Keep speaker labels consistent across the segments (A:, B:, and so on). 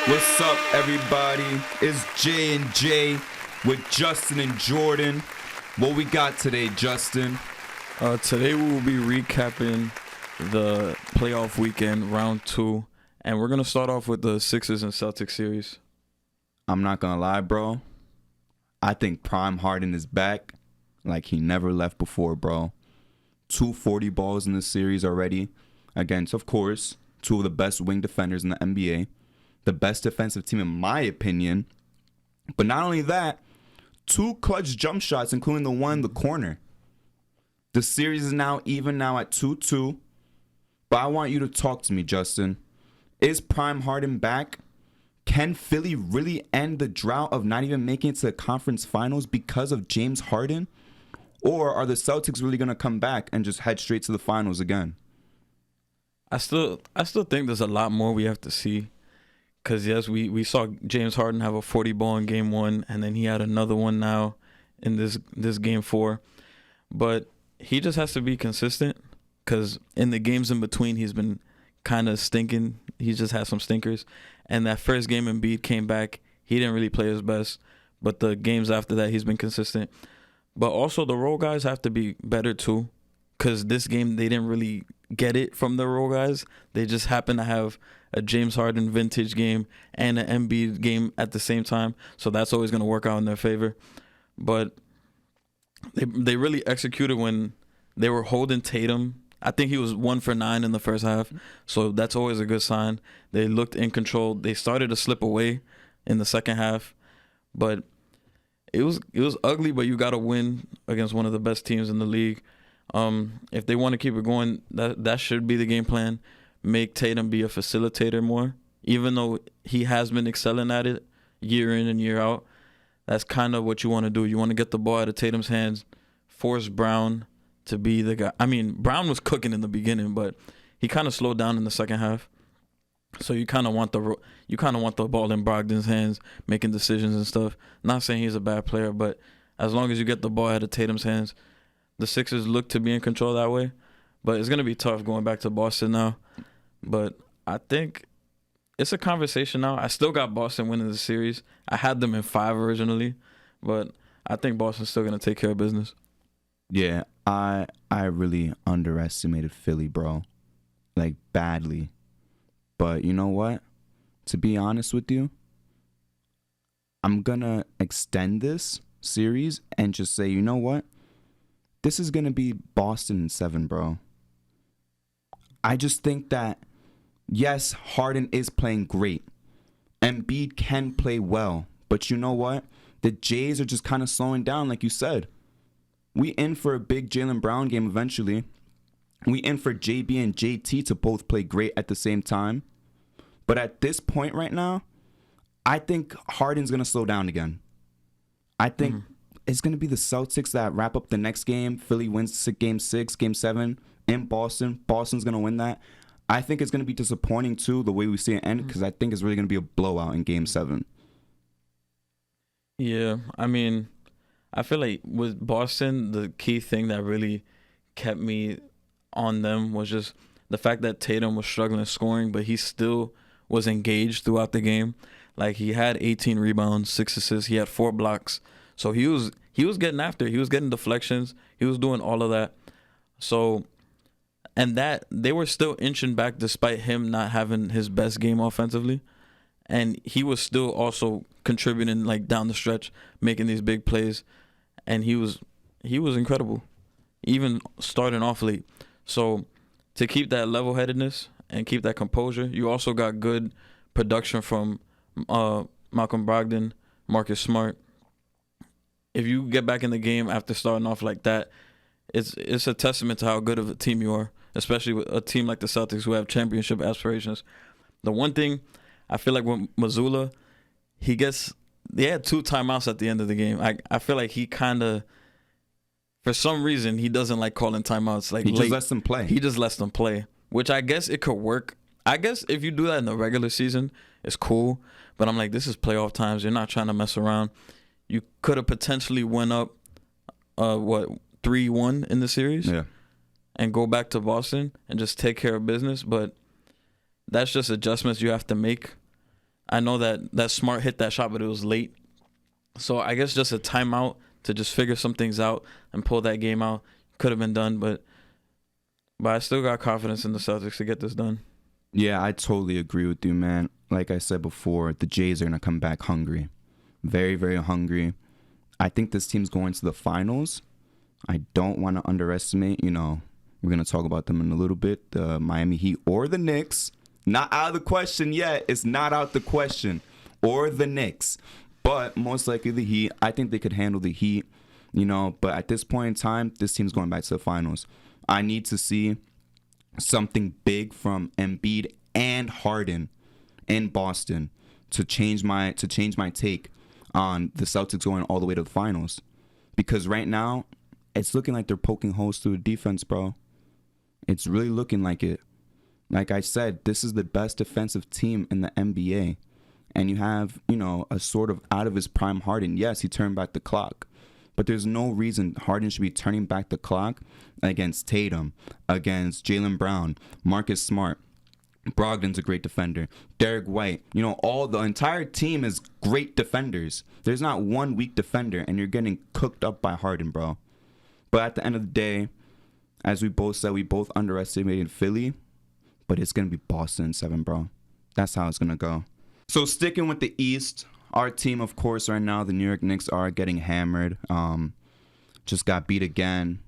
A: What's up, everybody? It's J and J with Justin and Jordan. What we got today, Justin?
B: Today we will be recapping the playoff weekend, round 2, and we're gonna start off with the Sixers and Celtics series.
A: I'm not gonna lie, bro. I think Prime Harden is back like he never left before, bro. 240 balls in the series already against, of course, two of the best wing defenders in the NBA. The best defensive team in my opinion. But not only that, 2 clutch jump shots, including the one in the corner. The series is now even now at 2-2. But I want you to talk to me, Justin. Is Prime Harden back? Can Philly really end the drought of not even making it to the conference finals because of James Harden? Or are the Celtics really going to come back and just head straight to the finals again?
B: I still think there's a lot more we have to see. Because, yes, we saw James Harden have a 40 ball in game 1, and then he had another one now in this game 4. But he just has to be consistent because in the games in between, he's been kind of stinking. He just had some stinkers. And that first game Embiid came back, he didn't really play his best. But the games after that, he's been consistent. But also the role guys have to be better too because this game, they didn't really get it from the role guys. They just happen to have a James Harden vintage game and an Embiid game at the same time. So that's always going to work out in their favor. But they really executed when they were holding Tatum. I think he was 1 for 9 in the first half. So that's always a good sign. They looked in control. They started to slip away in the second half. But it was ugly, but you got to win against one of the best teams in the league. If they want to keep it going, that should be the game plan. Make Tatum be a facilitator more, even though he has been excelling at it year in and year out. That's kind of what you want to do. You want to get the ball out of Tatum's hands, force Brown to be the guy. I mean, Brown was cooking in the beginning, but he kind of slowed down in the second half. So you kind of want the ball in Brogdon's hands, making decisions and stuff. Not saying he's a bad player, but as long as you get the ball out of Tatum's hands, the Sixers look to be in control that way. But it's gonna be tough going back to Boston now. But I think it's a conversation now. I still got Boston winning the series. I had them in 5 originally, but I think Boston's still going to take care of business.
A: Yeah, I really underestimated Philly, bro. Like, badly. But you know what? To be honest with you, I'm going to extend this series and just say, you know what? This is going to be Boston in 7, bro. I just think that yes, Harden is playing great. Embiid can play well. But you know what? The Jays are just kind of slowing down, like you said. We in for a big Jaylen Brown game eventually. We in for JB and JT to both play great at the same time. But at this point right now, I think Harden's going to slow down again. I think it's going to be the Celtics that wrap up the next game. Philly wins game 6, game 7 in Boston. Boston's going to win that. I think it's going to be disappointing, too, the way we see it end, because I think it's really going to be a blowout in Game 7.
B: Yeah, I mean, I feel like with Boston, the key thing that really kept me on them was just the fact that Tatum was struggling scoring, but he still was engaged throughout the game. Like, he had 18 rebounds, 6 assists, he had 4 blocks. So he was getting after it. He was getting deflections. He was doing all of that. So... And that they were still inching back despite him not having his best game offensively. And he was still also contributing like down the stretch, making these big plays. And he was incredible, even starting off late. So to keep that level-headedness and keep that composure, you also got good production from Malcolm Brogdon, Marcus Smart. If you get back in the game after starting off like that, it's a testament to how good of a team you are, especially with a team like the Celtics who have championship aspirations. The one thing I feel like with Mazzulla, they had 2 timeouts at the end of the game. I feel like he kind of, for some reason, he doesn't like calling timeouts. Like
A: he just lets them play.
B: He just lets them play, which I guess it could work. I guess if you do that in the regular season, it's cool. But I'm like, this is playoff times. You're not trying to mess around. You could have potentially went up, 3-1 in the series.
A: Yeah.
B: And go back to Boston and just take care of business. But that's just adjustments you have to make. I know that Smart hit that shot, but it was late. So I guess just a timeout to just figure some things out and pull that game out could have been done, but I still got confidence in the Celtics to get this done.
A: Yeah, I totally agree with you, man. Like I said before, the Jays are going to come back hungry. Very, very hungry. I think this team's going to the finals. I don't want to underestimate, we're going to talk about them in a little bit, the Miami Heat or the Knicks. Not out of the question yet. It's not out the question. Or the Knicks. But most likely the Heat. I think they could handle the Heat, But at this point in time, this team's going back to the finals. I need to see something big from Embiid and Harden in Boston to change my take on the Celtics going all the way to the finals. Because right now, it's looking like they're poking holes through the defense, bro. It's really looking like it. Like I said, this is the best defensive team in the NBA. And you have, a sort of out of his prime Harden. Yes, he turned back the clock. But there's no reason Harden should be turning back the clock against Tatum, against Jaylen Brown, Marcus Smart. Brogdon's a great defender. Derek White. The entire team is great defenders. There's not one weak defender, and you're getting cooked up by Harden, bro. But at the end of the day, as we both said, we both underestimated Philly, but it's going to be Boston in 7, bro. That's how it's going to go. So sticking with the East, our team, of course, right now, the New York Knicks are getting hammered. Just got beat again.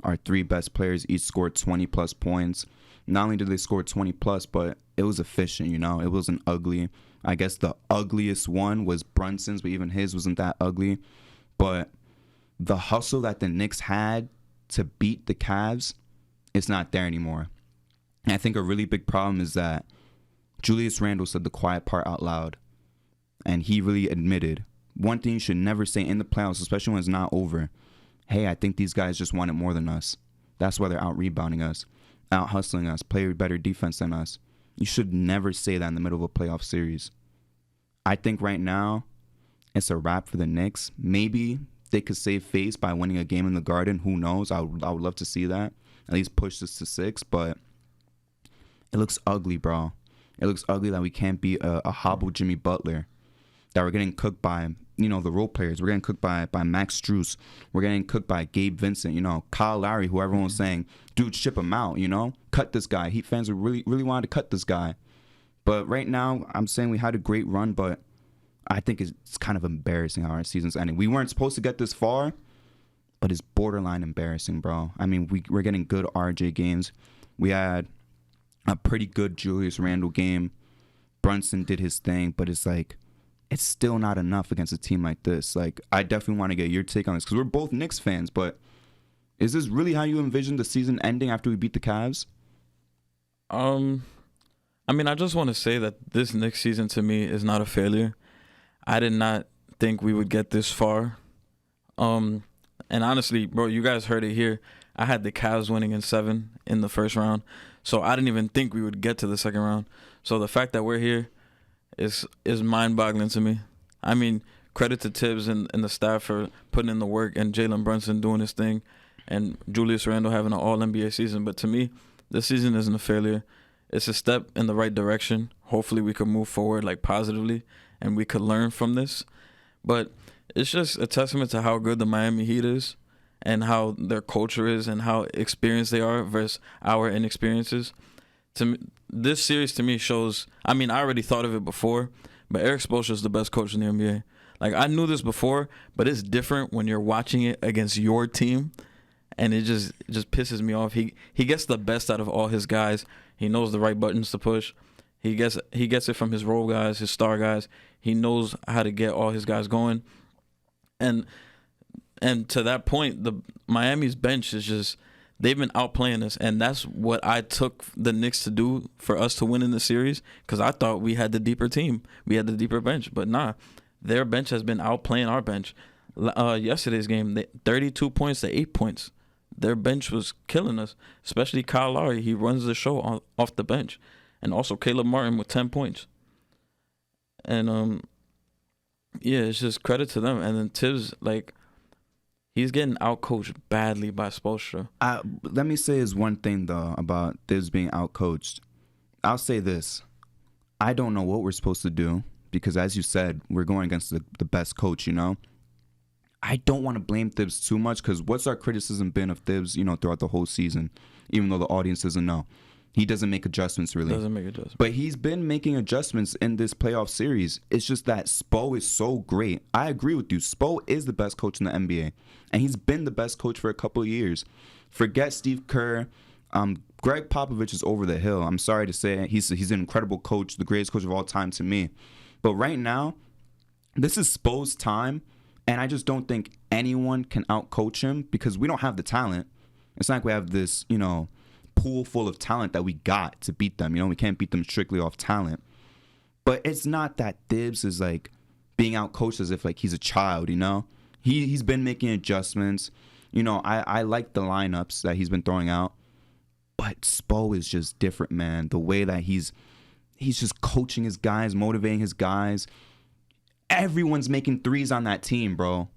A: Our 3 best players each scored 20-plus points. Not only did they score 20-plus, but it was efficient, It wasn't ugly. I guess the ugliest one was Brunson's, but even his wasn't that ugly. But the hustle that the Knicks had to beat the Cavs, it's not there anymore. And I think a really big problem is that Julius Randle said the quiet part out loud. And he really admitted, one thing you should never say in the playoffs, especially when it's not over, hey, I think these guys just wanted more than us. That's why they're out-rebounding us, out-hustling us, play better defense than us. You should never say that in the middle of a playoff series. I think right now, it's a wrap for the Knicks. Maybe they could save face by winning a game in the Garden. Who knows? I would love to see that. At least push this to 6, but it looks ugly, bro. It looks ugly that we can't beat a hobbled Jimmy Butler. That we're getting cooked by, the role players. We're getting cooked by Max Strus. We're getting cooked by Gabe Vincent, Kyle Lowry, who everyone was saying, dude, ship him out, Cut this guy. Heat fans really wanted to cut this guy. But right now, I'm saying we had a great run, but I think it's kind of embarrassing how our season's ending. We weren't supposed to get this far, but it's borderline embarrassing, bro. I mean, we're getting good RJ games. We had a pretty good Julius Randle game. Brunson did his thing, but it's like, it's still not enough against a team like this. Like, I definitely want to get your take on this because we're both Knicks fans, but is this really how you envision the season ending after we beat the Cavs?
B: I mean, I just want to say that this Knicks season to me is not a failure. I did not think we would get this far. And honestly, bro, you guys heard it here. I had the Cavs winning in 7 in the first round. So I didn't even think we would get to the second round. So the fact that we're here is mind-boggling to me. I mean, credit to Tibbs and the staff for putting in the work and Jalen Brunson doing his thing and Julius Randle having an all-NBA season. But to me, this season isn't a failure. It's a step in the right direction. Hopefully we can move forward positively and we could learn from this. But it's just a testament to how good the Miami Heat is and how their culture is and how experienced they are versus our inexperiences. To me, this series to me shows, I mean, I already thought of it before, but Eric Spoelstra is the best coach in the NBA. I knew this before, but it's different when you're watching it against your team, and it just pisses me off. He gets the best out of all his guys. He knows the right buttons to push. He gets it from his role guys, his star guys. He knows how to get all his guys going. And to that point, the Miami's bench is just, they've been outplaying us, and that's what I took the Knicks to do for us to win in the series, because I thought we had the deeper team. We had the deeper bench, but nah, their bench has been outplaying our bench. Yesterday's game, 32 points to 8 points. Their bench was killing us, especially Kyle Lowry. He runs the show off the bench, and also Caleb Martin with 10 points. And, yeah, it's just credit to them. And then Tibbs, he's getting outcoached badly by Spoelstra.
A: Let me say is one thing, though, about Tibbs being outcoached. I'll say this. I don't know what we're supposed to do because, as you said, we're going against the best coach, you know? I don't want to blame Thibs too much because what's our criticism been of Thibs, you know, throughout the whole season, even though the audience doesn't know? He doesn't make adjustments, really.
B: Doesn't make adjustments.
A: But he's been making adjustments in this playoff series. It's just that Spo is so great. I agree with you. Spo is the best coach in the NBA. And he's been the best coach for a couple of years. Forget Steve Kerr. Greg Popovich is over the hill. I'm sorry to say it. He's an incredible coach, the greatest coach of all time to me. But right now, this is Spo's time. And I just don't think anyone can outcoach him because we don't have the talent. It's not like we have this, you know, pool full of talent that we got to beat them. You know, we can't beat them strictly off talent. But it's not that Thibs is like being outcoached as if like he's a child, you know? He's been making adjustments. You know, I like the lineups that he's been throwing out. But Spo is just different, man. The way that he's just coaching his guys, motivating his guys. Everyone's making threes on that team, bro.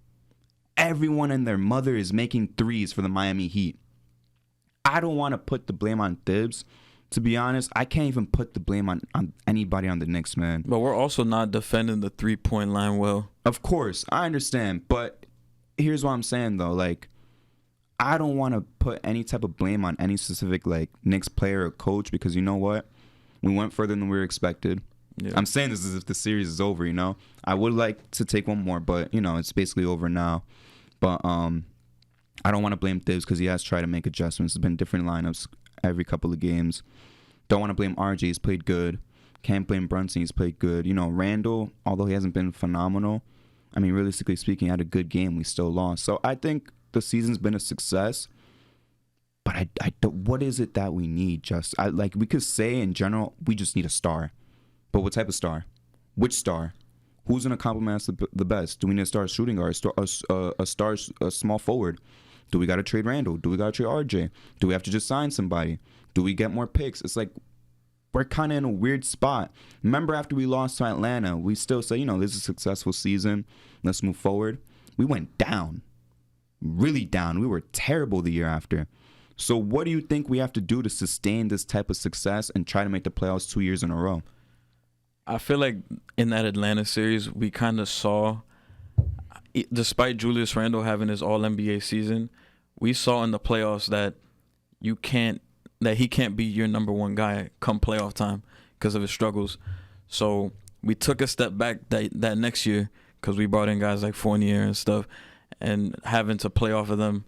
A: Everyone and their mother is making threes for the Miami Heat. I don't want to put the blame on Thibs. To be honest, I can't even put the blame on anybody on the Knicks, man.
B: But we're also not defending the three-point line well.
A: Of course, I understand. But here's what I'm saying, though. Like, I don't want to put any type of blame on any specific, like, Knicks player or coach because you know what? We went further than we were expected. Yeah. I'm saying this as if the series is over, you know? I would like to take one more, but, you know, it's basically over now. But I don't want to blame Thibs because he has tried to make adjustments. There's been different lineups every couple of games. Don't want to blame RJ. He's played good. Can't blame Brunson. He's played good. You know, Randall, although he hasn't been phenomenal, I mean, realistically speaking, he had a good game. We still lost. So I think the season's been a success. But I don't, what is it that we need? Like we could say in general, we just need a star. But what type of star? Which star? Who's going to complement us the best? Do we need a star shooting guard, a small forward? Do we got to trade Randall? Do we got to trade RJ? Do we have to just sign somebody? Do we get more picks? It's like we're kind of in a weird spot. Remember after we lost to Atlanta, we still say, you know, this is a successful season. Let's move forward. We went down, really down. We were terrible the year after. So what do you think we have to do to sustain this type of success and try to make the playoffs 2 years in a row?
B: I feel like in that Atlanta series, we kind of saw, despite Julius Randle having his All-NBA season, we saw in the playoffs that he can't be your number one guy come playoff time because of his struggles. So we took a step back that next year because we brought in guys like Fournier and stuff and having to play off of them,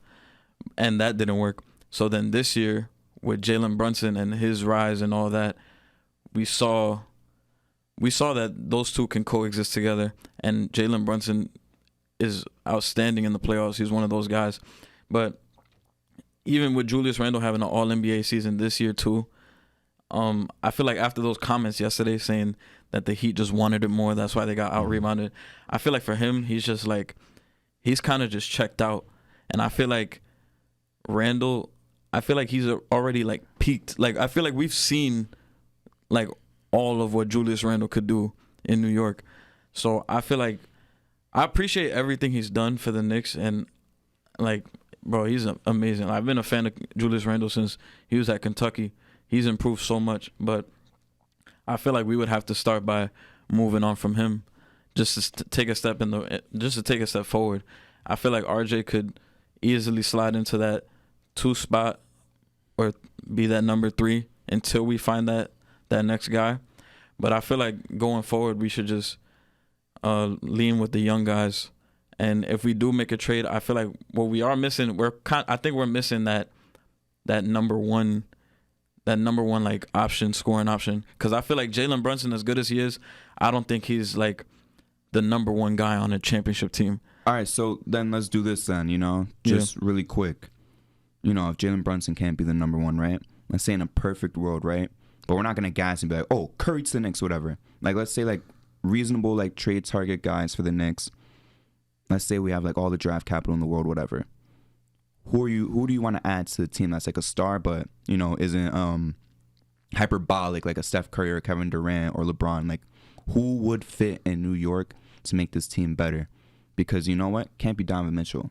B: and that didn't work. So then this year with Jalen Brunson and his rise and all that, we saw that those two can coexist together, and Jalen Brunson is outstanding in the playoffs. He's one of those guys. But even with Julius Randle having an All-NBA season this year too, I feel like after those comments yesterday saying that the Heat just wanted it more, that's why they got out-rebounded, I feel like for him, he's just like, he's kind of just checked out. And I feel like Randle, I feel like he's already like peaked. Like I feel like we've seen like all of what Julius Randle could do in New York. So I feel like I appreciate everything he's done for the Knicks, and like, bro, he's amazing. I've been a fan of Julius Randle since he was at Kentucky. He's improved so much, but I feel like we would have to start by moving on from him just to take a step forward. I feel like RJ could easily slide into that 2 spot or be that number 3 until we find that next guy. But I feel like going forward, we should just lean with the young guys. And if we do make a trade, I feel like what we are missing, I think we're missing that number one like option, scoring option. Because I feel like Jalen Brunson, as good as he is, I don't think he's like the number one guy on a championship team.
A: All right, so then let's do this then, you know, just really quick. You know, if Jalen Brunson can't be the number one, right? Let's say in a perfect world, right? But we're not going to gas and be like, oh, Curry to the Knicks, whatever. Like, let's say, like, reasonable, like, trade target guys for the Knicks. Let's say we have, like, all the draft capital in the world, whatever. Who do you want to add to the team that's, like, a star but, you know, isn't hyperbolic, like a Steph Curry or Kevin Durant or LeBron? Like, who would fit in New York to make this team better? Because, you know what? Can't be Donovan Mitchell.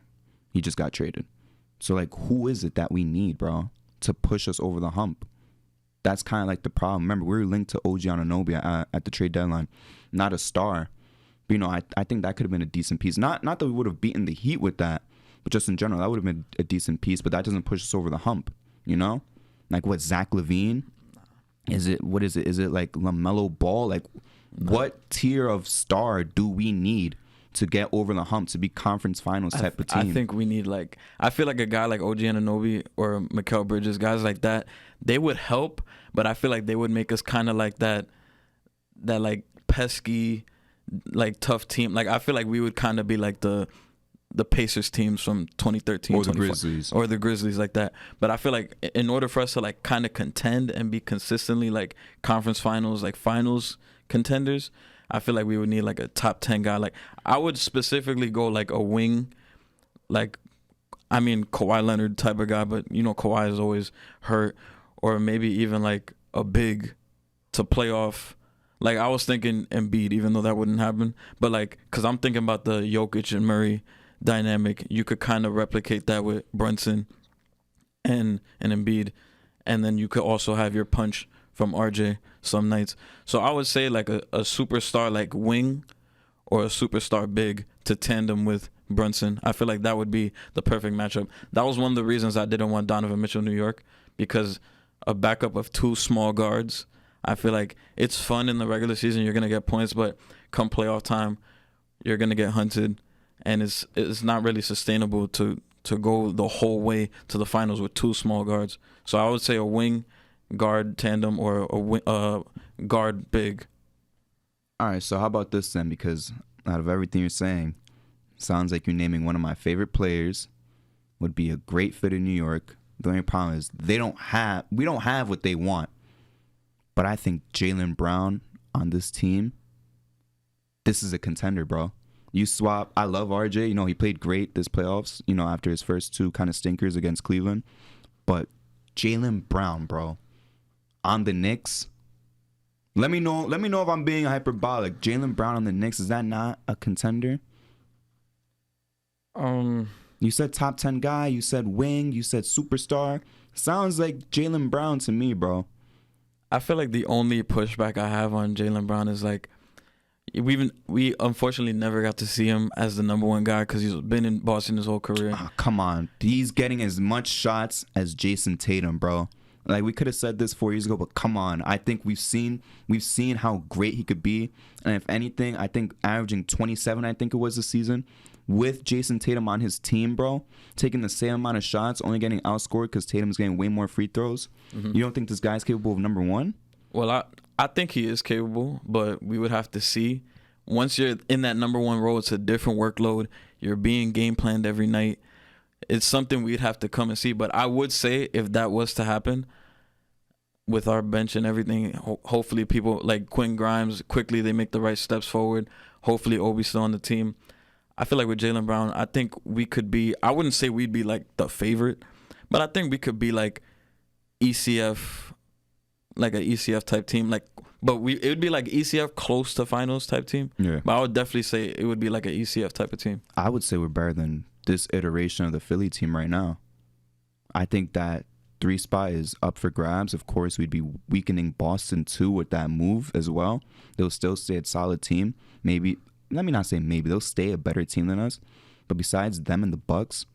A: He just got traded. So, like, who is it that we need, bro, to push us over the hump? That's kind of like the problem. Remember, we were linked to OG Anunoby at the trade deadline, not a star. But, I think that could have been a decent piece. Not that we would have beaten the Heat with that, but just in general, that would have been a decent piece. But that doesn't push us over the hump, Like what, Zach LaVine? What is it? Is it like LaMelo Ball? Like what tier of star do we need to get over the hump to be conference finals type of team?
B: I think we need I feel like a guy like OG Anunoby or Mikal Bridges, guys like that, they would help, but I feel like they would make us kind of like that like pesky, like tough team. Like I feel like we would kind of be like the Pacers teams from 2013
A: or the Grizzlies
B: like that. But I feel like in order for us to like kind of contend and be consistently like conference finals, like finals contenders, I feel like we would need like a top 10 guy. Like I would specifically go like a wing, like Kawhi Leonard type of guy, but Kawhi is always hurt, or maybe even like a big to play off. Like I was thinking Embiid, even though that wouldn't happen, but like because I'm thinking about the Jokic and Murray dynamic, you could kind of replicate that with Brunson and Embiid, and then you could also have your punch from RJ some nights. So I would say like a superstar like wing or a superstar big to tandem with Brunson. I feel like that would be the perfect matchup. That was one of the reasons I didn't want Donovan Mitchell in New York, because a backup of two small guards, I feel like it's fun in the regular season. You're going to get points, but come playoff time, you're going to get hunted, and it's not really sustainable to go the whole way to the finals with two small guards. So I would say a wing guard tandem or a guard big.
A: All right, so how about this then? Because out of everything you're saying, sounds like you're naming one of my favorite players, would be a great fit in New York. The only problem is we don't have what they want. But I think Jaylen Brown on this team, this is a contender, bro. You swap. I love RJ. He played great this playoffs, after his first two kind of stinkers against Cleveland. But Jaylen Brown, bro, on the Knicks, let me know if I'm being hyperbolic. Jaylen Brown on the Knicks, is that not a contender? You said top 10 guy. You said wing. You said superstar. Sounds like Jaylen Brown to me, bro.
B: I feel like the only pushback I have on Jaylen Brown is like we unfortunately never got to see him as the number one guy because he's been in Boston his whole career.
A: Oh, come on. He's getting as much shots as Jason Tatum, bro. Like, we could have said this 4 years ago, but come on. I think we've seen how great he could be. And if anything, I think averaging 27, I think it was this season, with Jason Tatum on his team, bro, taking the same amount of shots, only getting outscored because Tatum's getting way more free throws. Mm-hmm. You don't think this guy's capable of number one?
B: Well, I think he is capable, but we would have to see. Once you're in that number one role, it's a different workload. You're being game planned every night. It's something we'd have to come and see. But I would say if that was to happen with our bench and everything, hopefully people like Quinn Grimes, quickly they make the right steps forward. Hopefully Obi's still on the team. I feel like with Jaylen Brown, I think we could be, I wouldn't say we'd be like the favorite, but I think we could be like ECF, like an ECF type team. But it would be like ECF close to finals type team.
A: Yeah.
B: But I would definitely say it would be like an ECF type of team.
A: I would say we're better than this iteration of the Philly team right now. I think that 3 spot is up for grabs. Of course, we'd be weakening Boston too with that move as well. They'll still stay a solid team. Maybe, let me not say maybe, they'll stay a better team than us. But besides them and the Bucks,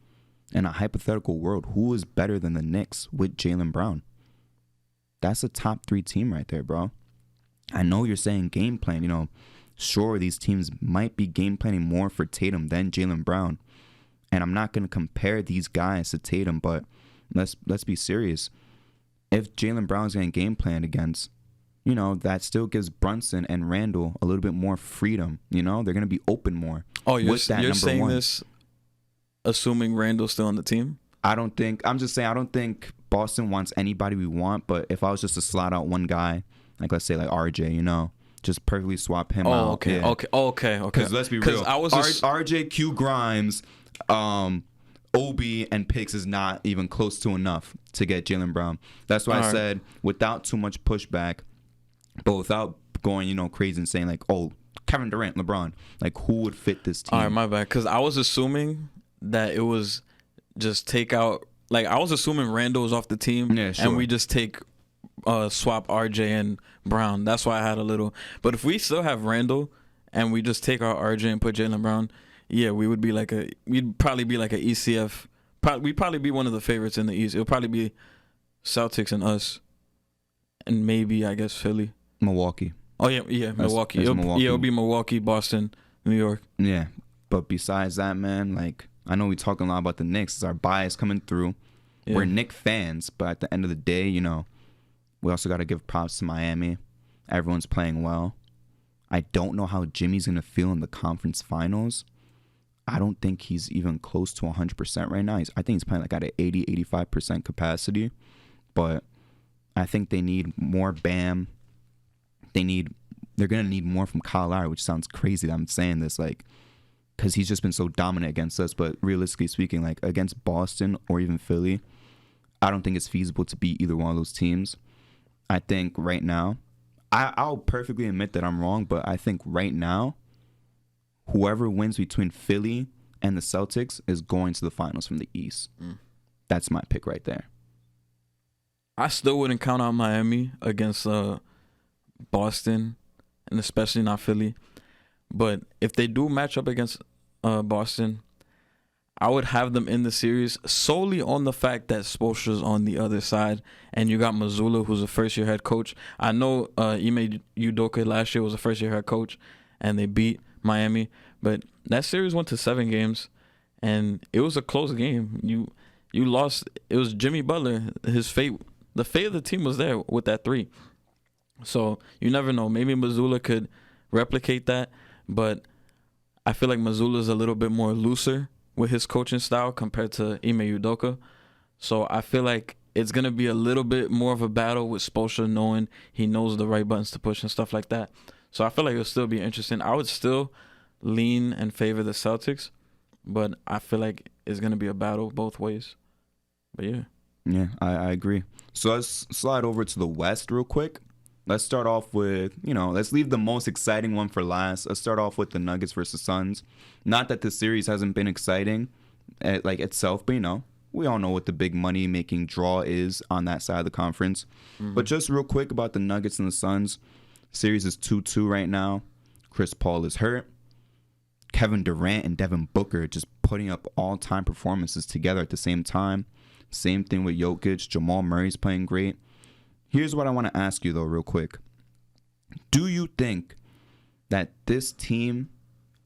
A: in a hypothetical world, who is better than the Knicks with Jaylen Brown? That's a top 3 team right there, bro. I know you're saying game plan. Sure, these teams might be game planning more for Tatum than Jaylen Brown. And I'm not going to compare these guys to Tatum, but let's be serious. If Jaylen Brown's getting game planned against, that still gives Brunson and Randall a little bit more freedom. They're going to be open more.
B: Oh, you're saying this assuming Randall's still on the team?
A: I'm just saying I don't think Boston wants anybody we want, but if I was just to slot out one guy, like let's say like RJ, just perfectly swap him out.
B: Okay.
A: Because let's be real, RJ, Q Grimes, Obi, and picks is not even close to enough to get Jaylen Brown. That's why I said without too much pushback, but without going, crazy and saying like, oh, Kevin Durant, LeBron, like who would fit this team?
B: All right, my bad. Because I was assuming that it was just take out. Like I was assuming Randall was off the team,
A: yeah, sure.
B: and we just take swap RJ and Brown. That's why I had a little. But if we still have Randall and we just take our RJ and put Jaylen Brown, yeah, we'd probably be like a ECF. We'd probably be one of the favorites in the East. It'll probably be Celtics and us, and maybe I guess Philly,
A: Milwaukee.
B: Oh yeah, Milwaukee. It'll be Milwaukee, Boston, New York.
A: Yeah, but besides that, man, like I know we talking a lot about the Knicks. It's our bias coming through. Yeah. We're Knicks fans, but at the end of the day, you know, we also got to give props to Miami. Everyone's playing well. I don't know how Jimmy's gonna feel in the conference finals. I don't think he's even close to 100% right now. I think he's playing like at an 80-85% capacity. But I think they need more Bam. They're going to need more from Kyle Lowry, which sounds crazy that I'm saying this, like, because he's just been so dominant against us. But realistically speaking, like against Boston or even Philly, I don't think it's feasible to beat either one of those teams. I think right now, I'll perfectly admit that I'm wrong, but I think right now, whoever wins between Philly and the Celtics is going to the finals from the East. That's my pick right there.
B: I still wouldn't count out Miami against Boston, and especially not Philly. But if they do match up against Boston, I would have them in the series solely on the fact that Spoelstra's on the other side, and you got Mazzulla, who's a first-year head coach. I know Ime Udoka last year was a first-year head coach, and they beat Miami, but that series went to 7 games, and it was a close game. You lost. It was Jimmy Butler. His fate, the fate of the team was there with that 3. So you never know. Maybe Mazzulla could replicate that, but I feel like Mazzulla's a little bit more looser with his coaching style compared to Ime Udoka. So I feel like it's gonna be a little bit more of a battle with Spoelstra, knowing he knows the right buttons to push and stuff like that. So I feel like it'll still be interesting. I would still lean and favor the Celtics, but I feel like it's going to be a battle both ways. But yeah.
A: Yeah, I agree. So let's slide over to the West real quick. Let's start off with, let's leave the most exciting one for last. Let's start off with the Nuggets versus Suns. Not that the series hasn't been exciting itself, but we all know what the big money making draw is on that side of the conference. Mm-hmm. But just real quick about the Nuggets and the Suns. Series is 2-2 right now. Chris Paul is hurt. Kevin Durant and Devin Booker just putting up all-time performances together at the same time. Same thing with Jokic. Jamal Murray's playing great. Here's what I want to ask you, though, real quick. Do you think that this team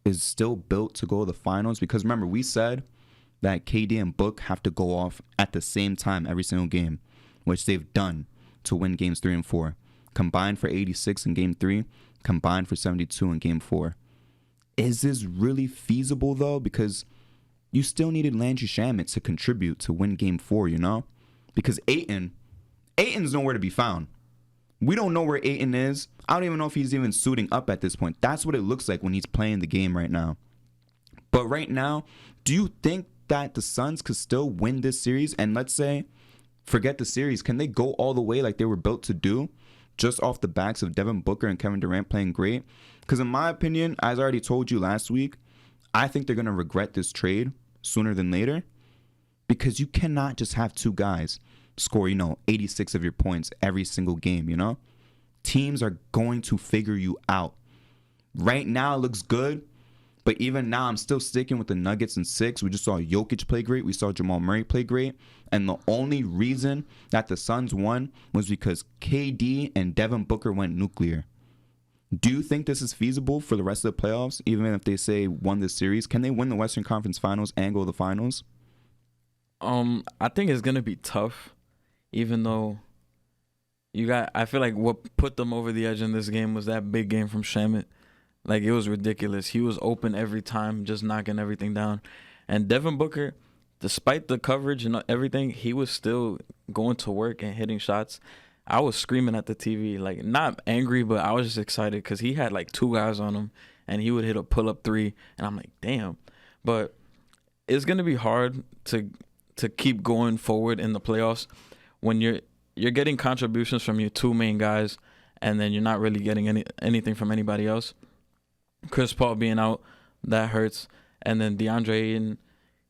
A: is still built to go to the finals? Because remember, we said that KD and Book have to go off at the same time every single game, which they've done to win games 3 and 4. Combined for 86 in Game 3, combined for 72 in Game 4. Is this really feasible, though? Because you still needed Landry Shamet to contribute to win Game 4, Because Ayton's nowhere to be found. We don't know where Ayton is. I don't even know if he's even suiting up at this point. That's what it looks like when he's playing the game right now. But right now, do you think that the Suns could still win this series? And let's say, forget the series, can they go all the way like they were built to do? Just off the backs of Devin Booker and Kevin Durant playing great. Because in my opinion, as I already told you last week, I think they're going to regret this trade sooner than later. Because you cannot just have 2 guys score, 86 of your points every single game, Teams are going to figure you out. Right now it looks good. But even now, I'm still sticking with the Nuggets in 6. We just saw Jokic play great. We saw Jamal Murray play great. And the only reason that the Suns won was because KD and Devin Booker went nuclear. Do you think this is feasible for the rest of the playoffs, even if they say won this series? Can they win the Western Conference Finals and go to the finals?
B: I think it's going to be tough, even though I feel like what put them over the edge in this game was that big game from Shamet. Like, it was ridiculous. He was open every time, just knocking everything down. And Devin Booker, despite the coverage and everything, he was still going to work and hitting shots. I was screaming at the TV, like, not angry, but I was just excited because he had, like, 2 guys on him, and he would hit a pull-up 3, and I'm like, damn. But it's going to be hard to keep going forward in the playoffs when you're getting contributions from your 2 main guys, and then you're not really getting anything from anybody else. Chris Paul being out, that hurts. And then DeAndre Ayton,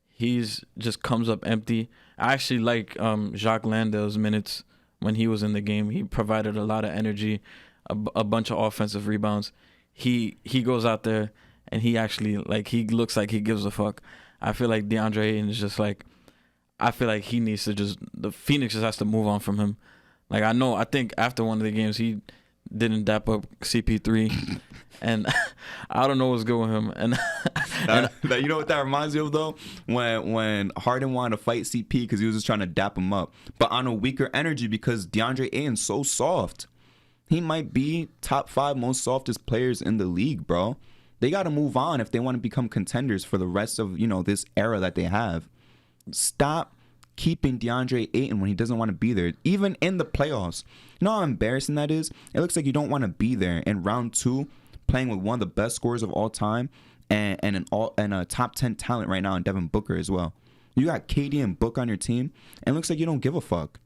B: he's just comes up empty. I actually like Jacques Landale's minutes when he was in the game. He provided a lot of energy, a bunch of offensive rebounds. He goes out there and he actually, like, he looks like he gives a fuck. I feel like DeAndre Ayton is just like, I feel like he needs to the Phoenix just has to move on from him. Like, I think after one of the games he didn't dap up CP3, and I don't know what's good with him. And
A: you know what that reminds me of though? When Harden wanted to fight CP because he was just trying to dap him up, but on a weaker energy because DeAndre Ayton's so soft. He might be top 5 most softest players in the league, bro. They got to move on if they want to become contenders for the rest of, this era that they have. Stop keeping DeAndre Ayton when he doesn't want to be there, even in the playoffs. You know how embarrassing that is? It looks like you don't want to be there in round 2, playing with one of the best scorers of all time and a top 10 talent right now in Devin Booker as well. You got KD and Book on your team, and it looks like you don't give a fuck.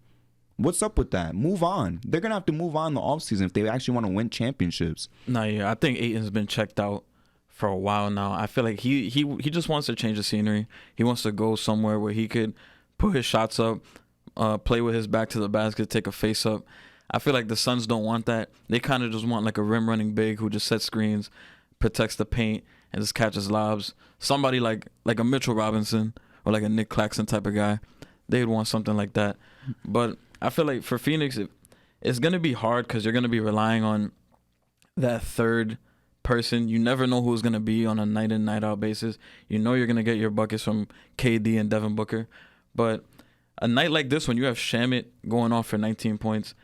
A: What's up with that? Move on. They're going to have to move on in the offseason if they actually want to win championships.
B: Yeah, I think Ayton's been checked out for a while now. I feel like he just wants to change the scenery. He wants to go somewhere where he could put his shots up, play with his back to the basket, take a face up. I feel like the Suns don't want that. They kind of just want like a rim running big who just sets screens, protects the paint, and just catches lobs. Somebody like a Mitchell Robinson or like a Nick Claxton type of guy. They'd want something like that. But I feel like for Phoenix, it's going to be hard because you're going to be relying on that third person. You never know who's going to be on a night in, night out basis. You know you're going to get your buckets from KD and Devin Booker. But a night like this, when you have Shamit going off for 19 points,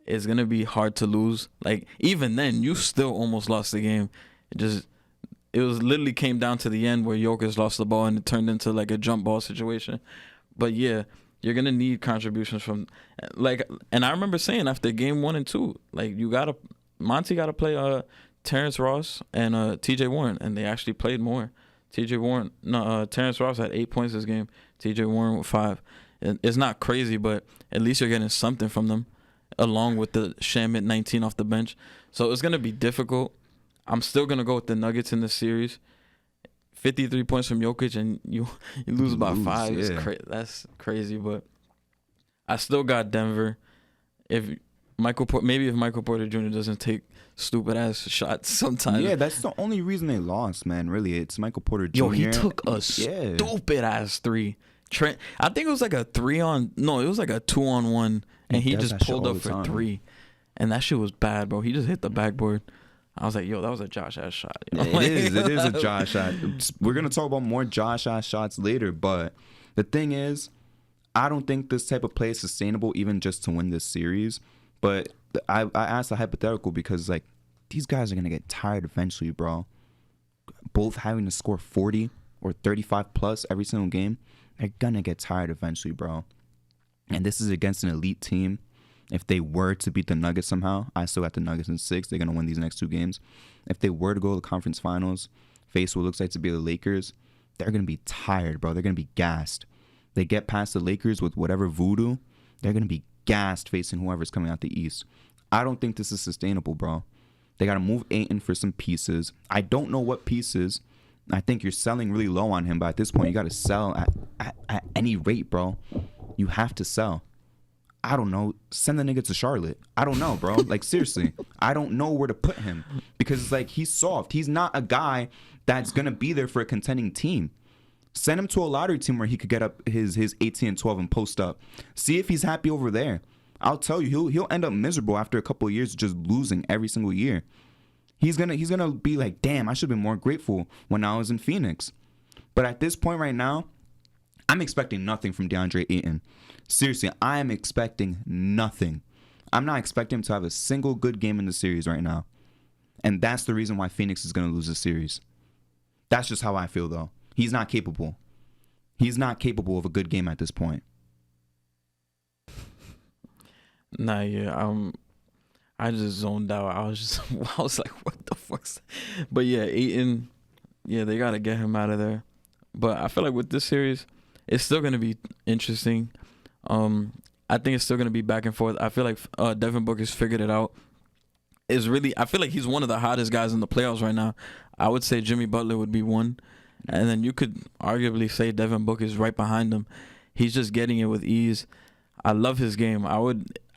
B: it's going to be hard to lose. Like, even then, you still almost lost the game. It was literally came down to the end where Jokic lost the ball and it turned into like a jump ball situation. But yeah, you're going to need contributions from, like, and I remember saying after game 1 and 2, like, Monty got to play Terrence Ross and TJ Warren, and they actually played more. Terrence Ross had 8 points this game, TJ Warren with 5. It's not crazy, but at least you're getting something from them, along with the Shamit 19 off the bench. So it's going to be difficult. I'm still going to go with the Nuggets in this series. 53 points from Jokic, and you lose by 5. Yeah. That's crazy, but I still got Denver. If Michael Porter Jr. doesn't take stupid ass shots sometimes.
A: Yeah, that's the only reason they lost, man. Really, it's Michael Porter Jr.
B: Yo, he took a stupid ass 3. Trent, I think it was like a 2-on-1, and he just pulled up for 3, and that shit was bad, bro. He just hit the backboard. I was like, yo, that was a Josh ass shot.
A: You know? It is a Josh shot. We're gonna talk about more Josh ass shots later, but the thing is, I don't think this type of play is sustainable even just to win this series. But I asked a hypothetical because, like, these guys are going to get tired eventually, bro. Both having to score 40 or 35 plus every single game, they're going to get tired eventually, bro. And this is against an elite team. If they were to beat the Nuggets somehow, I still got the Nuggets in 6. They're going to win these next 2 games. If they were to go to the conference finals, face what looks like to be the Lakers, they're going to be tired, bro. They're going to be gassed. They get past the Lakers with whatever voodoo, they're going to be gassed facing whoever's coming out the East. I don't think this is sustainable, bro. They got to move Ayton for some pieces. I don't know what pieces. I think you're selling really low on him, but at this point, you got to sell at any rate, bro. You have to sell. I don't know. Send the nigga to Charlotte. I don't know, bro. Like, seriously. I don't know where to put him because it's like he's soft. He's not a guy that's going to be there for a contending team. Send him to a lottery team where he could get up his 18 and 12 and post up. See if he's happy over there. I'll tell you, he'll end up miserable after a couple of years just losing every single year. He's gonna be like, damn, I should have been more grateful when I was in Phoenix. But at this point right now, I'm expecting nothing from DeAndre Ayton. Seriously, I am expecting nothing. I'm not expecting him to have a single good game in the series right now. And that's the reason why Phoenix is gonna lose the series. That's just how I feel, though. He's not capable. He's not capable of a good game at this point.
B: I just zoned out. I was like, what the fuck's... But yeah, Ayton, yeah, they got to get him out of there. But I feel like with this series, it's still going to be interesting. I think it's still going to be back and forth. I feel like Devin Booker's figured it out. I feel like he's one of the hottest guys in the playoffs right now. I would say Jimmy Butler would be one. And then you could arguably say Devin Booker is right behind him. He's just getting it with ease. I love his game. I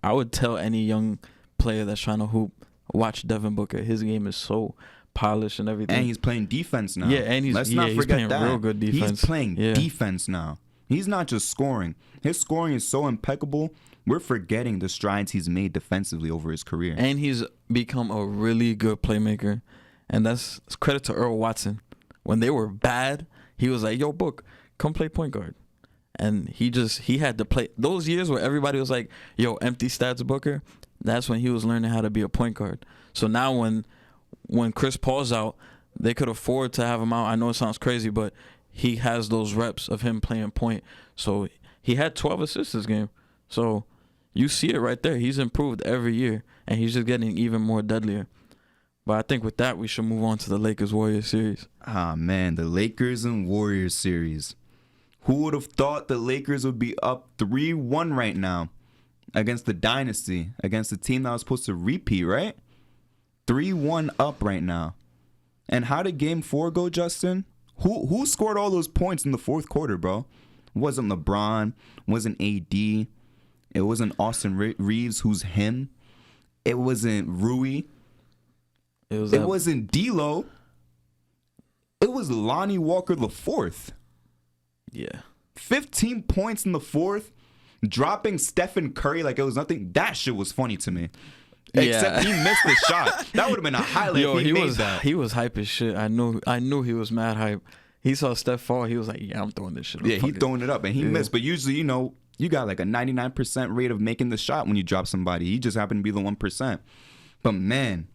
B: I would tell any young player that's trying to hoop, watch Devin Booker. His game is so polished and everything.
A: And he's playing defense now.
B: Yeah, and
A: Let's not
B: he's
A: forget
B: playing
A: that.
B: real good defense.
A: He's playing defense now. He's not just scoring. His scoring is so impeccable. We're forgetting the strides he's made defensively over his career.
B: And he's become a really good playmaker. And that's credit to Earl Watson. When they were bad, he was like, yo, Book, come play point guard. And he had to play. Those years where everybody was like, yo, empty stats Booker, that's when he was learning how to be a point guard. So now when Chris Paul's out, they could afford to have him out. I know it sounds crazy, but he has those reps of him playing point. So he had 12 assists this game. So you see it right there. He's improved every year, and he's just getting even more deadlier. But I think with that, we should move on to the Lakers-Warriors series.
A: Ah, man, the Lakers and Warriors series. Who would have thought the Lakers would be up 3-1 right now against the Dynasty, against the team that was supposed to repeat, right? 3-1 up right now. And how did Game 4 go, Justin? Who scored all those points in the fourth quarter, bro? It wasn't LeBron. It wasn't AD. It wasn't Austin Reeves, who's him. It wasn't Rui. It wasn't D'Lo. It was Lonnie Walker the fourth.
B: Yeah.
A: 15 points in the fourth, dropping Stephen Curry like it was nothing. That shit was funny to me.
B: Yeah.
A: Except he missed the shot. That would have been a highlight if he made that.
B: He was hype as shit. I knew he was mad hype. He saw Steph fall. He was like, yeah, I'm throwing this shit up.
A: Yeah, he's throwing it up, and he missed. But usually, you got like a 99% rate of making the shot when you drop somebody. He just happened to be the 1%. But, man,